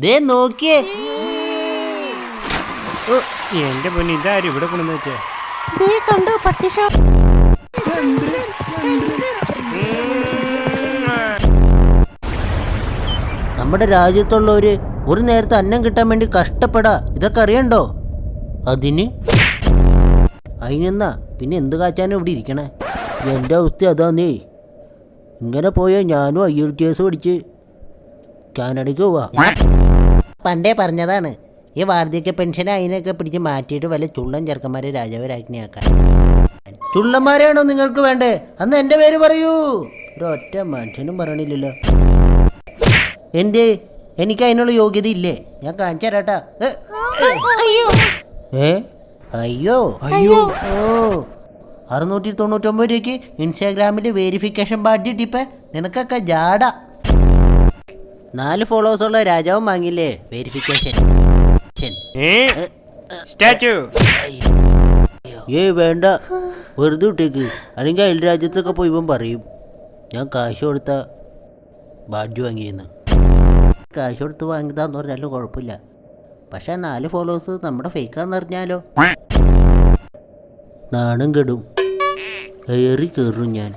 ദേ നോക്കിയേ. എന്റെ പൊന്നി ഇതാരും ഇവിടെ കൊണ്ടുവന്ന് വെച്ചേ. കണ്ടോ പട്ടിഷാ. നമ്മുടെ രാജ്യത്തുള്ളവര് ഒരു നേരത്തെ അന്നം കിട്ടാൻ വേണ്ടി കഷ്ടപ്പെടാ. ഇതൊക്കെ അറിയണ്ടോ? അതിനെന്നാ പിന്നെ എന്ത് കാച്ചാനും ഇവിടെ ഇരിക്കണേ? എൻ്റെ അവസ്ഥ അതാന്നേ. ഇങ്ങനെ പോയാൽ ഞാനും IELTS പഠിച്ച് കാനഡയ്ക്ക് പോവാ. പണ്ടേ പറഞ്ഞതാണ്, ഈ വാർദ്ധക്യ പെൻഷൻ അതിനൊക്കെ പിടിച്ച് മാറ്റിയിട്ട് വല്ല ചുള്ളൻ ചെറുക്കന്മാരെ രാജാവരാജ്ഞയാക്കാൻ. ചുള്ളന്മാരാണോ നിങ്ങൾക്ക് വേണ്ടേ? അന്ന് എൻ്റെ പേര് പറയൂ. ഒരൊറ്റ മനുഷ്യനും പറയണില്ലല്ലോ. എന്തേ? എനിക്ക് അതിനുള്ള യോഗ്യത ഇല്ലേ? ഞാൻ കാണിച്ചു തരാട്ടാ. അയ്യോ അയ്യോ, ഓ 699 രൂപയ്ക്ക് ഇൻസ്റ്റാഗ്രാമിൽ വേരിഫിക്കേഷൻ ബാഡ്ജ് ടിപ്പ്. നിനക്കൊക്കെ ജാട. 4 ഫോളോവേഴ്സുള്ള രാജാവും വാങ്ങില്ലേ വേരിഫിക്കേഷൻ? സ്റ്റാച്ചു വേണ്ട, വെറുതെ വിട്ടേക്ക്. അല്ലെങ്കിൽ അയൽ രാജ്യത്തൊക്കെ പോയി ഇവൻ പറയും ഞാൻ കാശ് കൊടുത്ത ബാഡ്ജ് വാങ്ങിയെന്ന്. കാശ് കൊടുത്ത് വാങ്ങിയതാന്ന് പറഞ്ഞാലും കുഴപ്പമില്ല. പക്ഷെ 4 ഫോളോവേഴ്സ് നമ്മുടെ ഫേക്കാന്ന് അറിഞ്ഞാലോ നാണം കെടും. ഏറി കയറും ഞാൻ.